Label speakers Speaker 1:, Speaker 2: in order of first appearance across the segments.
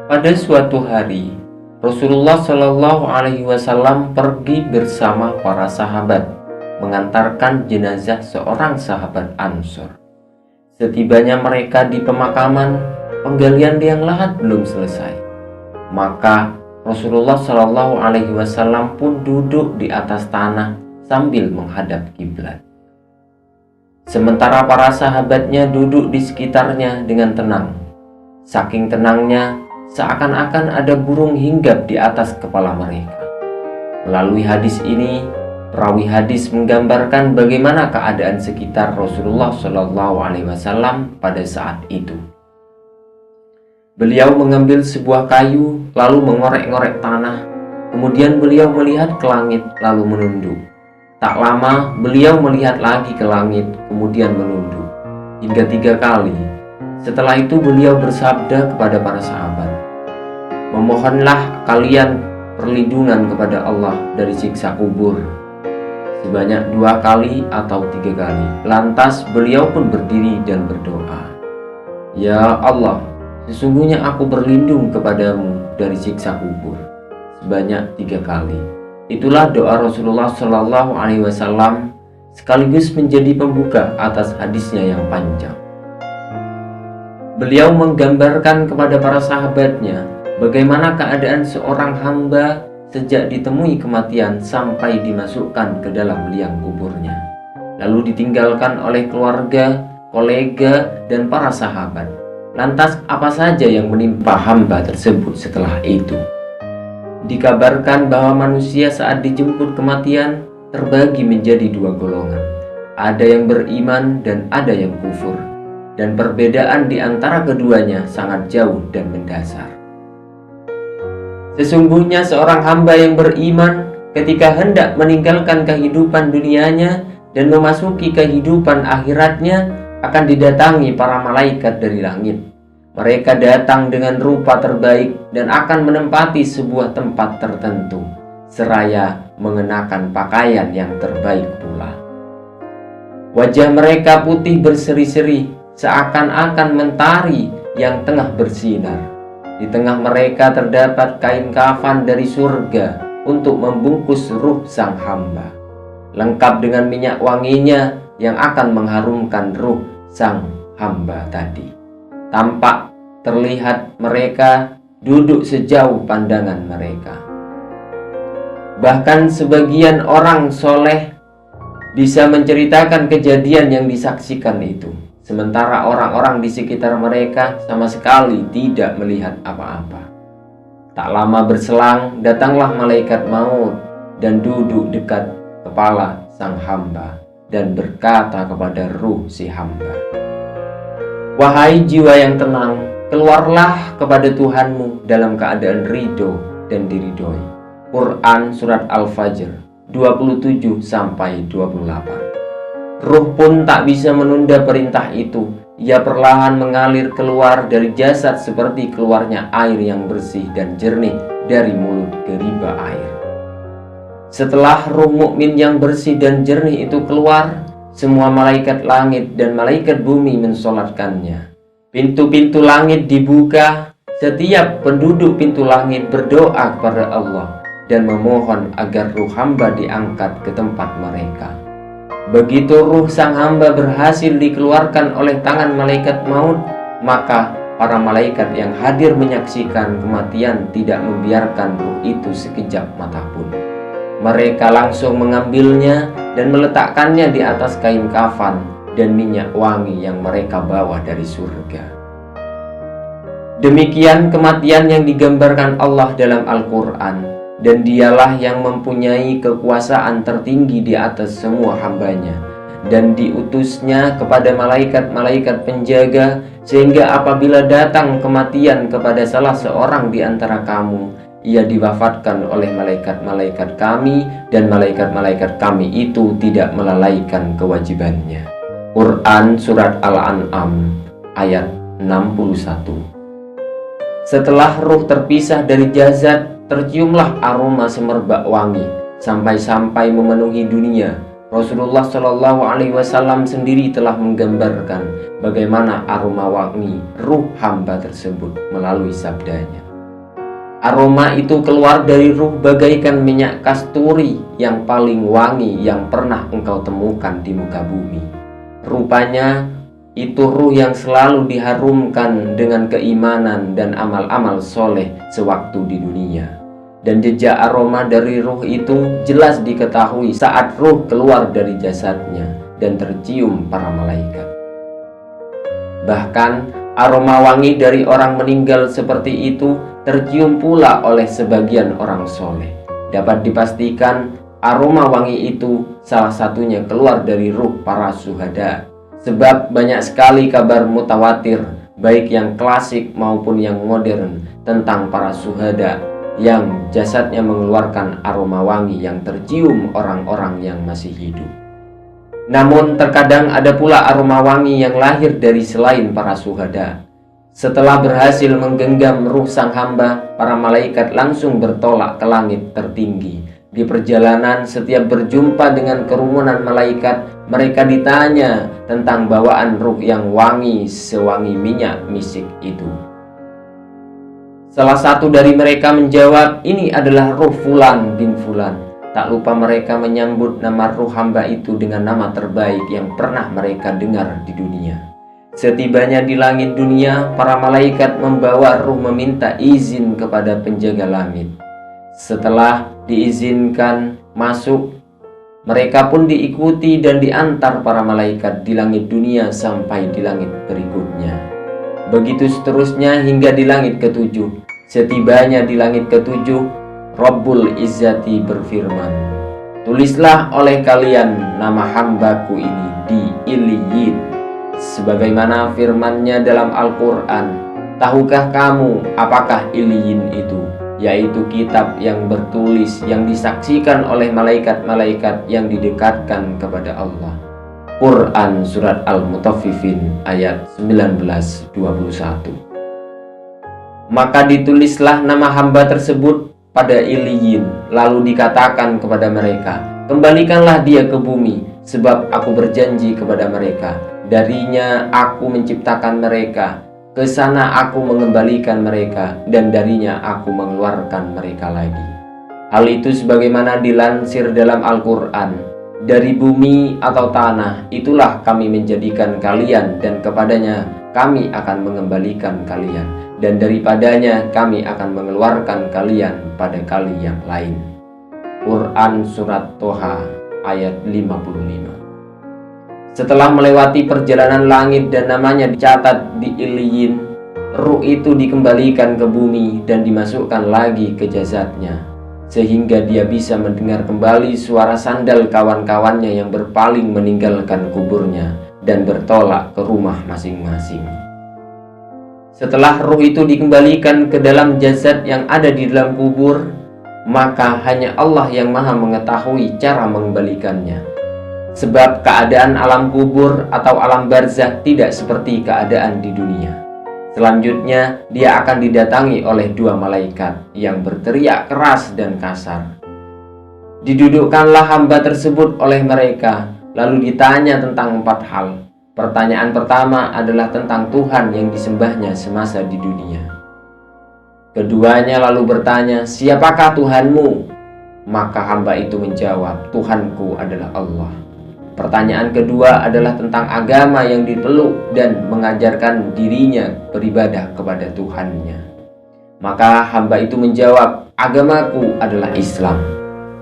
Speaker 1: Pada suatu hari, Rasulullah Shallallahu Alaihi Wasallam pergi bersama para sahabat mengantarkan jenazah seorang sahabat Ansor. Setibanya mereka di pemakaman, penggalian liang lahat belum selesai. Maka Rasulullah Shallallahu Alaihi Wasallam pun duduk di atas tanah sambil menghadap kiblat. Sementara para sahabatnya duduk di sekitarnya dengan tenang. Saking tenangnya, seakan-akan ada burung hinggap di atas kepala mereka. Melalui hadis ini, perawi hadis menggambarkan bagaimana keadaan sekitar Rasulullah Shallallahu Alaihi Wasallam pada saat itu. Beliau mengambil sebuah kayu, lalu mengorek-ngorek tanah. Kemudian beliau melihat ke langit, lalu menunduk. Tak lama, beliau melihat lagi ke langit, kemudian menunduk hingga 3 kali. Setelah itu beliau bersabda kepada para sahabat, "Memohonlah kalian perlindungan kepada Allah dari siksa kubur." Sebanyak 2 kali atau 3 kali. Lantas beliau pun berdiri dan berdoa, "Ya Allah, sesungguhnya aku berlindung kepadamu dari siksa kubur." Sebanyak 3 kali. Itulah doa Rasulullah Shallallahu Alaihi Wasallam, sekaligus menjadi pembuka atas hadisnya yang panjang. Beliau menggambarkan kepada para sahabatnya bagaimana keadaan seorang hamba sejak ditemui kematian sampai dimasukkan ke dalam liang kuburnya, lalu ditinggalkan oleh keluarga, kolega, dan para sahabat. Lantas apa saja yang menimpa hamba tersebut setelah itu? Dikabarkan bahwa manusia saat dijemput kematian terbagi menjadi 2 golongan. Ada yang beriman dan ada yang kufur. Dan perbedaan di antara keduanya sangat jauh dan mendasar. Sesungguhnya seorang hamba yang beriman ketika hendak meninggalkan kehidupan dunianya dan memasuki kehidupan akhiratnya akan didatangi para malaikat dari langit. Mereka datang dengan rupa terbaik dan akan menempati sebuah tempat tertentu, seraya mengenakan pakaian yang terbaik pula. Wajah mereka putih berseri-seri, seakan-akan mentari yang tengah bersinar. Di tengah mereka terdapat kain kafan dari surga untuk membungkus ruh sang hamba, lengkap dengan minyak wanginya yang akan mengharumkan ruh sang hamba tadi. Tampak terlihat mereka duduk sejauh pandangan mereka. Bahkan sebagian orang soleh bisa menceritakan kejadian yang disaksikan itu, sementara orang-orang di sekitar mereka sama sekali tidak melihat apa-apa. Tak lama berselang, datanglah malaikat maut dan duduk dekat kepala sang hamba dan berkata kepada ruh si hamba, "Wahai jiwa yang tenang, keluarlah kepada Tuhanmu dalam keadaan ridho dan diridhoi." Quran Surat Al-Fajr 27-28. Ruh pun tak bisa menunda perintah itu. Ia perlahan mengalir keluar dari jasad seperti keluarnya air yang bersih dan jernih dari mulut geriba air. Setelah ruh mukmin yang bersih dan jernih itu keluar, semua malaikat langit dan malaikat bumi mensolatkannya. Pintu-pintu langit dibuka. Setiap penduduk pintu langit berdoa kepada Allah dan memohon agar ruh hamba diangkat ke tempat mereka. Begitu ruh sang hamba berhasil dikeluarkan oleh tangan malaikat maut, maka para malaikat yang hadir menyaksikan kematian tidak membiarkan ruh itu sekejap mata pun. Mereka langsung mengambilnya dan meletakkannya di atas kain kafan dan minyak wangi yang mereka bawa dari surga. Demikian kematian yang digambarkan Allah dalam Al-Quran, dan dialah yang mempunyai kekuasaan tertinggi di atas semua hambanya, dan diutusnya kepada malaikat-malaikat penjaga, sehingga apabila datang kematian kepada salah seorang di antara kamu, ia diwafatkan oleh malaikat-malaikat kami, dan malaikat-malaikat kami itu tidak melalaikan kewajibannya. Quran Surat Al-An'am ayat 61. Setelah ruh terpisah dari jasad, terciumlah aroma semerbak wangi sampai-sampai memenuhi dunia. Rasulullah Shallallahu Alaihi Wasallam sendiri telah menggambarkan bagaimana aroma wangi ruh hamba tersebut melalui sabdanya, Aroma itu keluar dari ruh bagaikan minyak kasturi yang paling wangi yang pernah engkau temukan di muka bumi. Rupanya itu ruh yang selalu diharumkan dengan keimanan dan amal-amal soleh sewaktu di dunia. Dan jejak aroma dari ruh itu jelas diketahui saat ruh keluar dari jasadnya dan tercium para malaikat. Bahkan aroma wangi dari orang meninggal seperti itu tercium pula oleh sebagian orang soleh. Dapat dipastikan aroma wangi itu salah satunya keluar dari ruh para syuhada. Sebab banyak sekali kabar mutawatir, baik yang klasik maupun yang modern, tentang para syuhada yang jasadnya mengeluarkan aroma wangi yang tercium orang-orang yang masih hidup. Namun terkadang ada pula aroma wangi yang lahir dari selain para syuhada. Setelah berhasil menggenggam ruh sang hamba, para malaikat langsung bertolak ke langit tertinggi. Di perjalanan, setiap berjumpa dengan kerumunan malaikat, mereka ditanya tentang bawaan ruh yang wangi sewangi minyak misik itu. Salah satu dari mereka menjawab, "Ini adalah ruh Fulan bin Fulan." Tak lupa mereka menyambut nama ruh hamba itu dengan nama terbaik yang pernah mereka dengar di dunia. Setibanya di langit dunia, para malaikat membawa ruh meminta izin kepada penjaga langit. Setelah diizinkan masuk, mereka pun diikuti dan diantar para malaikat di langit dunia sampai di langit berikutnya. Begitu seterusnya hingga di langit ketujuh. Setibanya di langit ketujuh, Rabbul Izzati berfirman, "Tulislah oleh kalian nama hambaku ini di Iliyin, sebagaimana firman-Nya dalam Al-Quran. Tahukah kamu apakah Iliyin itu? Yaitu kitab yang bertulis yang disaksikan oleh malaikat-malaikat yang didekatkan kepada Allah." Quran Surat Al-Mutaffifin ayat 19-21. Maka ditulislah nama hamba tersebut pada Iliyin, lalu dikatakan kepada mereka, "Kembalikanlah dia ke bumi, sebab aku berjanji kepada mereka, darinya aku menciptakan mereka, ke sana aku mengembalikan mereka, dan darinya aku mengeluarkan mereka lagi." Hal itu sebagaimana dilansir dalam Al-Quran, "Dari bumi atau tanah, itulah kami menjadikan kalian, dan kepadanya kami akan mengembalikan kalian, dan daripadanya kami akan mengeluarkan kalian pada kali yang lain." Quran Surat Toha ayat 55. Setelah melewati perjalanan langit dan namanya dicatat di Iliyin, ruh itu dikembalikan ke bumi dan dimasukkan lagi ke jasadnya, sehingga dia bisa mendengar kembali suara sandal kawan-kawannya yang berpaling meninggalkan kuburnya dan bertolak ke rumah masing-masing. Setelah ruh itu dikembalikan ke dalam jasad yang ada di dalam kubur, maka hanya Allah yang Maha mengetahui cara mengembalikannya. Sebab keadaan alam kubur atau alam barzakh tidak seperti keadaan di dunia. Selanjutnya, dia akan didatangi oleh dua malaikat yang berteriak keras dan kasar. Didudukkanlah hamba tersebut oleh mereka, lalu ditanya tentang 4 hal. Pertanyaan pertama adalah tentang Tuhan yang disembahnya semasa di dunia. Keduanya lalu bertanya, "Siapakah Tuhanmu?" Maka hamba itu menjawab, "Tuhanku adalah Allah." Pertanyaan kedua adalah tentang agama yang dipeluk dan mengajarkan dirinya beribadah kepada Tuhannya. Maka hamba itu menjawab, "Agamaku adalah Islam."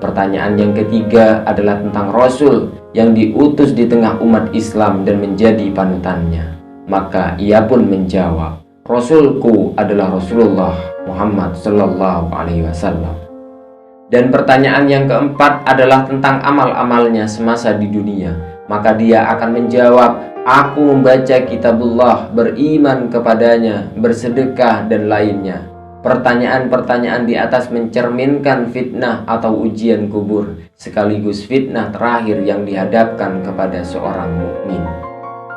Speaker 1: Pertanyaan yang ketiga adalah tentang Rasul yang diutus di tengah umat Islam dan menjadi panutannya. Maka ia pun menjawab, "Rasulku adalah Rasulullah Muhammad Sallallahu Alaihi Wasallam." Dan pertanyaan yang keempat adalah tentang amal-amalnya semasa di dunia. Maka dia akan menjawab, "Aku membaca kitabullah, beriman kepadanya, bersedekah, dan lainnya." Pertanyaan-pertanyaan di atas mencerminkan fitnah atau ujian kubur, sekaligus fitnah terakhir yang dihadapkan kepada seorang mukmin.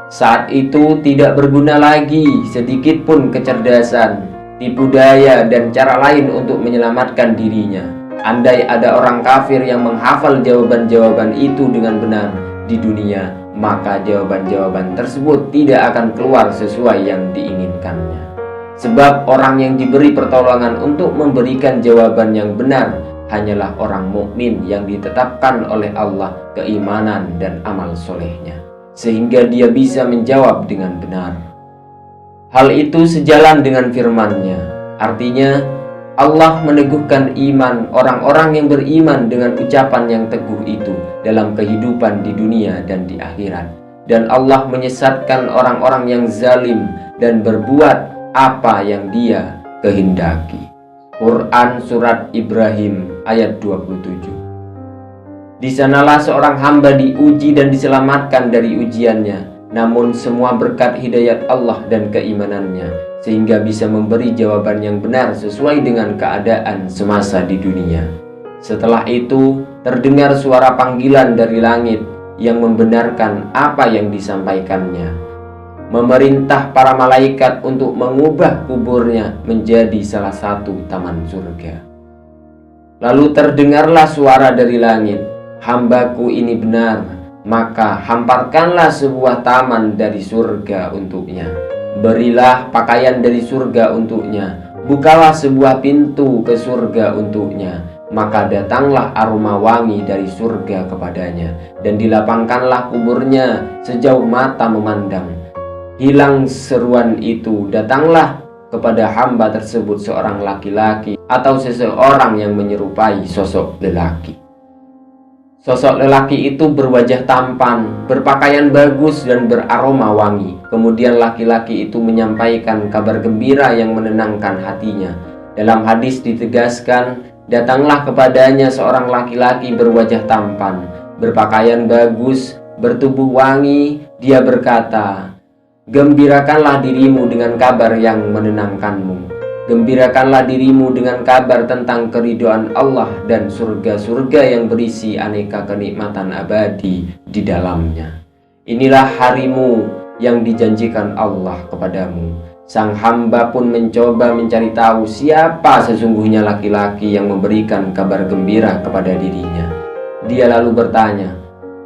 Speaker 1: Saat itu tidak berguna lagi sedikit pun kecerdasan, tipu daya, dan cara lain untuk menyelamatkan dirinya. Andai ada orang kafir yang menghafal jawaban-jawaban itu dengan benar di dunia, maka jawaban-jawaban tersebut tidak akan keluar sesuai yang diinginkannya. Sebab orang yang diberi pertolongan untuk memberikan jawaban yang benar hanyalah orang mukmin yang ditetapkan oleh Allah keimanan dan amal solehnya, sehingga dia bisa menjawab dengan benar. Hal itu sejalan dengan firman-Nya. Artinya, Allah meneguhkan iman orang-orang yang beriman dengan ucapan yang teguh itu dalam kehidupan di dunia dan di akhirat. Dan Allah menyesatkan orang-orang yang zalim dan berbuat apa yang Dia kehendaki. Quran Surat Ibrahim ayat 27. Di sanalah seorang hamba diuji dan diselamatkan dari ujiannya, namun semua berkat hidayat Allah dan keimanannya, sehingga bisa memberi jawaban yang benar sesuai dengan keadaan semasa di dunia. Setelah itu terdengar suara panggilan dari langit yang membenarkan apa yang disampaikannya, memerintah para malaikat untuk mengubah kuburnya menjadi salah satu taman surga. Lalu terdengarlah suara dari langit, "Hambaku ini benar, maka hamparkanlah sebuah taman dari surga untuknya. Berilah pakaian dari surga untuknya, bukalah sebuah pintu ke surga untuknya. Maka datanglah aroma wangi dari surga kepadanya, dan dilapangkanlah kuburnya sejauh mata memandang. Hilang seruan itu, datanglah kepada hamba tersebut seorang laki-laki atau seseorang yang menyerupai sosok lelaki. Sosok lelaki itu berwajah tampan, berpakaian bagus dan beraroma wangi. Kemudian laki-laki itu menyampaikan kabar gembira yang menenangkan hatinya. Dalam hadis ditegaskan, datanglah kepadanya seorang laki-laki berwajah tampan, berpakaian bagus, bertubuh wangi. Dia berkata, "Gembirakanlah dirimu dengan kabar yang menenangkanmu. Gembirakanlah dirimu dengan kabar tentang keridhaan Allah dan surga-surga yang berisi aneka kenikmatan abadi di dalamnya. Inilah harimu yang dijanjikan Allah kepadamu." Sang hamba pun mencoba mencari tahu siapa sesungguhnya laki-laki yang memberikan kabar gembira kepada dirinya. Dia lalu bertanya,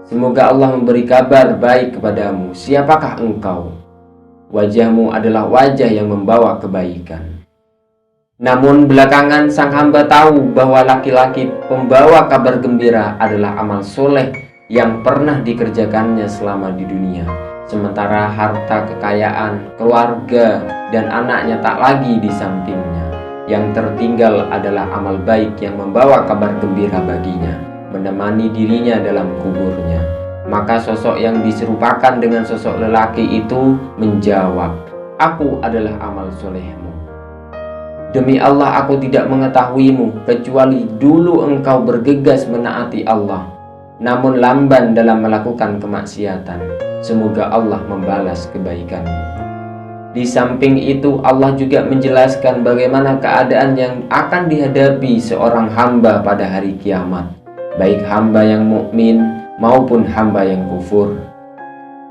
Speaker 1: "Semoga Allah memberi kabar baik kepadamu. Siapakah engkau?" "Wajahmu adalah wajah yang membawa kebaikan." Namun belakangan sang hamba tahu bahwa laki-laki pembawa kabar gembira adalah amal soleh yang pernah dikerjakannya selama di dunia. Sementara harta kekayaan, keluarga, dan anaknya tak lagi di sampingnya. Yang tertinggal adalah amal baik yang membawa kabar gembira baginya, menemani dirinya dalam kuburnya. Maka sosok yang diserupakan dengan sosok lelaki itu menjawab, "Aku adalah amal solehmu. Demi Allah, aku tidak mengetahuimu kecuali dulu engkau bergegas menaati Allah, namun lamban dalam melakukan kemaksiatan. Semoga Allah membalas kebaikanmu." Di samping itu, Allah juga menjelaskan bagaimana keadaan yang akan dihadapi seorang hamba pada hari kiamat, baik hamba yang mukmin maupun hamba yang kufur.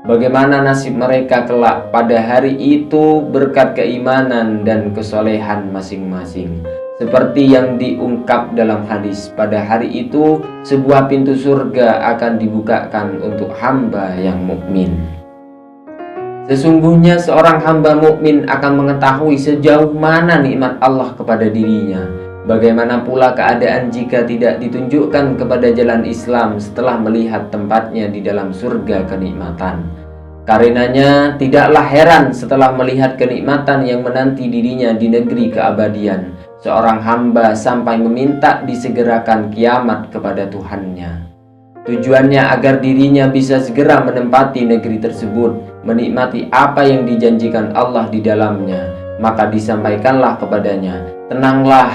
Speaker 1: Bagaimana nasib mereka kelak pada hari itu berkat keimanan dan kesolehan masing-masing. Seperti yang diungkap dalam hadis, pada hari itu sebuah pintu surga akan dibukakan untuk hamba yang mukmin. Sesungguhnya seorang hamba mukmin akan mengetahui sejauh mana nikmat Allah kepada dirinya. Bagaimana pula keadaan jika tidak ditunjukkan kepada jalan Islam setelah melihat tempatnya di dalam surga kenikmatan. Karenanya tidaklah heran setelah melihat kenikmatan yang menanti dirinya di negeri keabadian, seorang hamba sampai meminta disegerakan kiamat kepada Tuhannya. Tujuannya agar dirinya bisa segera menempati negeri tersebut, menikmati apa yang dijanjikan Allah di dalamnya. Maka disampaikanlah kepadanya, "Tenanglah,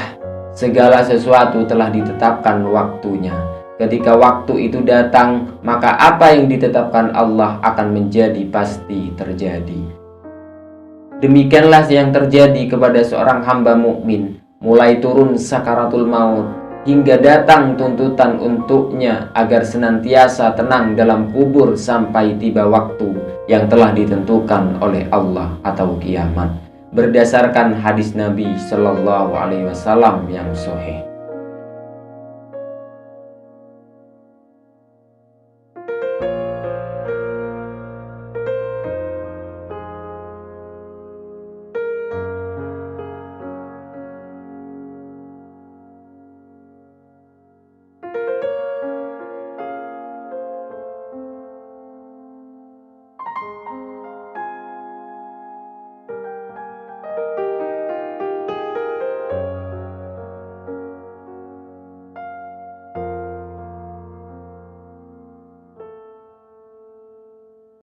Speaker 1: segala sesuatu telah ditetapkan waktunya. Ketika waktu itu datang, maka apa yang ditetapkan Allah akan menjadi pasti terjadi." Demikianlah yang terjadi kepada seorang hamba mukmin, mulai turun sakaratul maut hingga datang tuntutan untuknya agar senantiasa tenang dalam kubur sampai tiba waktu yang telah ditentukan oleh Allah atau kiamat, berdasarkan hadis Nabi Shallallahu Alaihi Wasallam yang sahih.